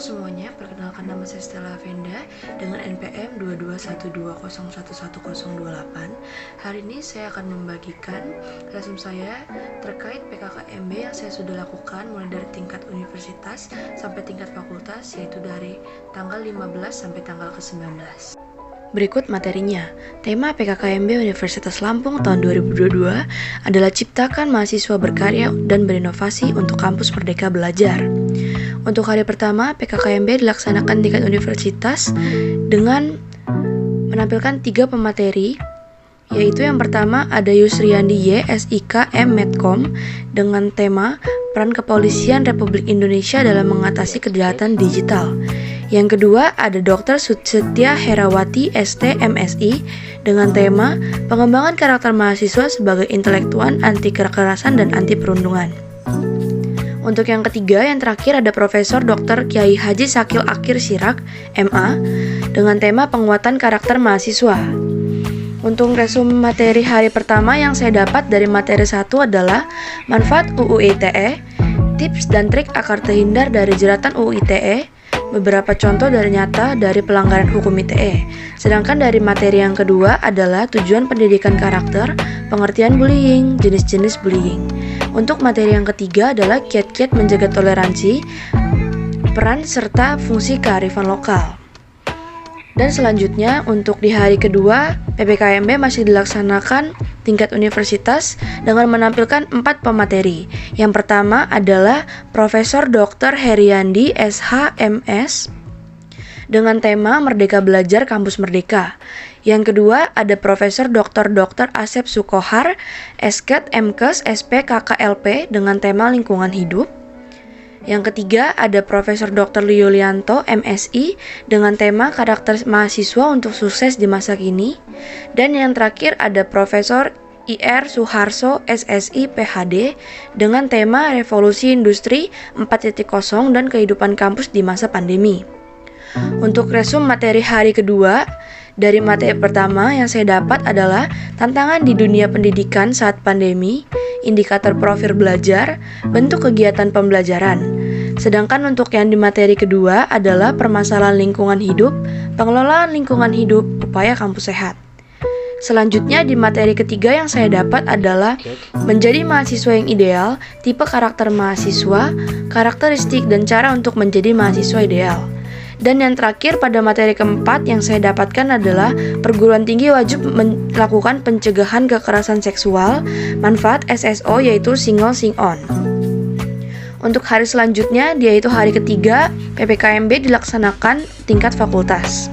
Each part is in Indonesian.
semuanya, perkenalkan nama saya Stella Venda dengan NPM 221201110028. Hari ini saya akan membagikan resume saya terkait PKKMB yang saya sudah lakukan mulai dari tingkat universitas sampai tingkat fakultas, yaitu dari tanggal 15 sampai tanggal ke-19. Berikut materinya. Tema PKKMB Universitas Lampung tahun 2022 adalah ciptakan mahasiswa berkarya dan berinovasi untuk kampus Merdeka Belajar. Untuk hari pertama, PKKMB dilaksanakan tingkat universitas dengan menampilkan 3 pemateri, yaitu yang pertama ada Yusriandi Y, SIK, M, Medcom, dengan tema Peran Kepolisian Republik Indonesia dalam Mengatasi Kejahatan Digital. Yang kedua ada Dr. Susetya Herawati, ST, MSI, dengan tema Pengembangan Karakter Mahasiswa sebagai Intelektual Anti Kekerasan dan Anti Perundungan. Untuk yang ketiga, yang terakhir ada Profesor Dr. Kiai Haji Sakil Akhir Sirak, MA, dengan tema Penguatan Karakter Mahasiswa. Untuk resume materi hari pertama yang saya dapat dari materi 1 adalah manfaat UU ITE, tips dan trik agar terhindar dari jeratan UU ITE, beberapa contoh dari nyata dari pelanggaran hukum ITE. Sedangkan dari materi yang kedua adalah tujuan pendidikan karakter, pengertian bullying, jenis-jenis bullying. Untuk materi yang ketiga adalah kiat-kiat menjaga toleransi, peran serta fungsi kearifan lokal. Dan selanjutnya untuk di hari kedua, PPKMB masih dilaksanakan tingkat universitas dengan menampilkan 4 pemateri. Yang pertama adalah Profesor Dr. Heriandi SH MS dengan tema Merdeka Belajar Kampus Merdeka. Yang kedua ada Profesor Dr. Asep Sukohar SKET MKes SP KKLP dengan tema Lingkungan Hidup. Yang ketiga ada Profesor Dr. Yulianto MSI dengan tema Karakter Mahasiswa untuk Sukses di Masa Kini. Dan yang terakhir ada Profesor IR Suharso SSI PhD dengan tema Revolusi Industri 4.0 dan Kehidupan Kampus di Masa Pandemi. Untuk resume materi hari kedua, dari materi pertama yang saya dapat adalah tantangan di dunia pendidikan saat pandemi, indikator profil belajar, bentuk kegiatan pembelajaran. Sedangkan untuk yang di materi kedua adalah permasalahan lingkungan hidup, pengelolaan lingkungan hidup, upaya kampus sehat. Selanjutnya di materi ketiga yang saya dapat adalah menjadi mahasiswa yang ideal, tipe karakter mahasiswa, karakteristik dan cara untuk menjadi mahasiswa ideal. Dan yang terakhir pada materi keempat yang saya dapatkan adalah perguruan tinggi wajib melakukan pencegahan kekerasan seksual, manfaat SSO yaitu single sing-on. Untuk hari selanjutnya, yaitu hari ketiga, PPKMB dilaksanakan tingkat fakultas.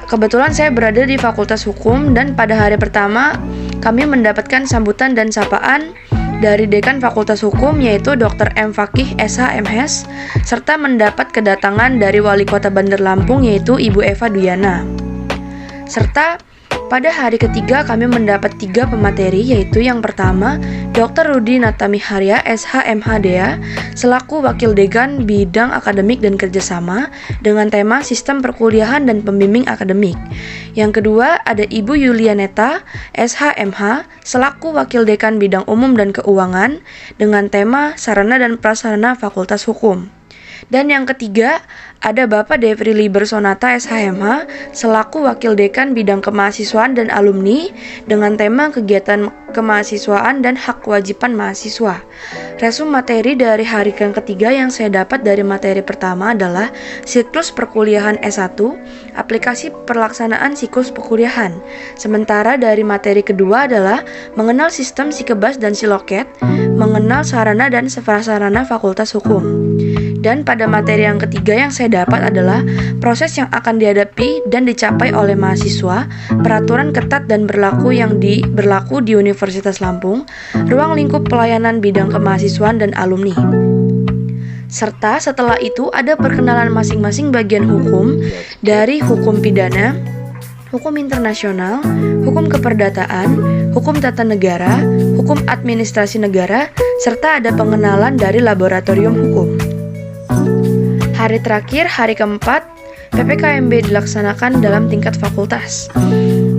Kebetulan saya berada di Fakultas Hukum dan pada hari pertama kami mendapatkan sambutan dan sapaan dari Dekan Fakultas Hukum yaitu Dr. M. Fakih SH MS serta mendapat kedatangan dari Wali Kota Bandar Lampung yaitu Ibu Eva Duyana. Serta pada hari ketiga kami mendapat 3 pemateri yaitu yang pertama Dr. Rudi Natamiharya SH MHDA selaku Wakil Dekan Bidang Akademik dan Kerjasama dengan tema Sistem Perkuliahan dan Pembimbing Akademik. Yang kedua ada Ibu Yulianeta SH MH selaku Wakil Dekan Bidang Umum dan Keuangan dengan tema Sarana dan Prasarana Fakultas Hukum. Dan yang ketiga, ada Bapak Devri Liber Sonata SHMH selaku Wakil Dekan Bidang Kemahasiswaan dan Alumni dengan tema Kegiatan Kemahasiswaan dan Hak Kewajiban Mahasiswa. Resume materi dari hari yang ketiga yang saya dapat dari materi pertama adalah Siklus Perkuliahan S1, Aplikasi Pelaksanaan Siklus Perkuliahan. Sementara dari materi kedua adalah Mengenal Sistem Sikebas dan Siloket, Mengenal Sarana dan Prasarana Fakultas Hukum. Dan pada materi yang ketiga yang saya dapat adalah proses yang akan dihadapi dan dicapai oleh mahasiswa, peraturan ketat dan berlaku di Universitas Lampung, ruang lingkup pelayanan bidang kemahasiswaan dan alumni. Serta setelah itu ada perkenalan masing-masing bagian hukum dari hukum pidana, hukum internasional, hukum keperdataan, hukum tata negara, hukum administrasi negara, serta ada pengenalan dari laboratorium hukum. Hari terakhir, hari keempat, PPKMB dilaksanakan dalam tingkat fakultas.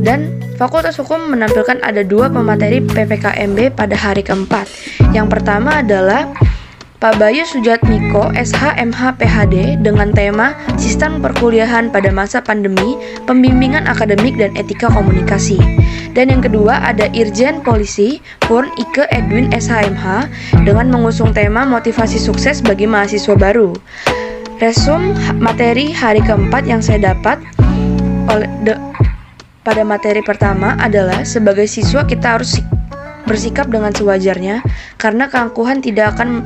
Dan Fakultas Hukum menampilkan ada 2 pemateri PPKMB pada hari keempat. Yang pertama adalah Pak Bayu Sujatmiko, SH, MH, PhD dengan tema Sistem Perkuliahan pada Masa Pandemi, Pembimbingan Akademik dan Etika Komunikasi. Dan yang kedua ada Irjen Polisi Purn Ike Edwin SHMH dengan mengusung tema Motivasi Sukses bagi Mahasiswa Baru. Resum materi hari keempat yang saya dapat pada materi pertama adalah sebagai siswa kita harus bersikap dengan sewajarnya karena keangkuhan tidak akan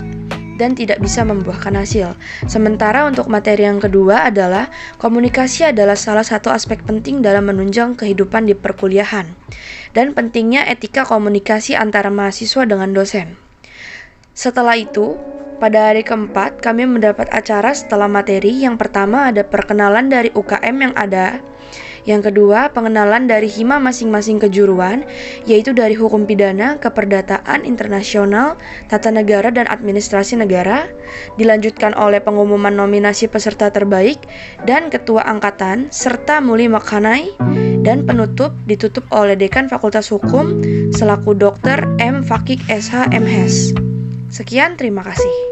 dan tidak bisa membuahkan hasil. Sementara untuk materi yang kedua adalah komunikasi adalah salah satu aspek penting dalam menunjang kehidupan di perkuliahan dan pentingnya etika komunikasi antara mahasiswa dengan dosen. Setelah itu, pada hari keempat kami mendapat acara setelah materi. Yang pertama ada perkenalan dari UKM yang ada. Yang kedua, pengenalan dari hima masing-masing kejuruan, yaitu dari hukum pidana, keperdataan internasional, tata negara, dan administrasi negara. Dilanjutkan oleh pengumuman nominasi peserta terbaik dan ketua angkatan, serta Muli Makhanai. Dan penutup ditutup oleh Dekan Fakultas Hukum selaku Dr. M. Fakik SH, MHes. Sekian, terima kasih.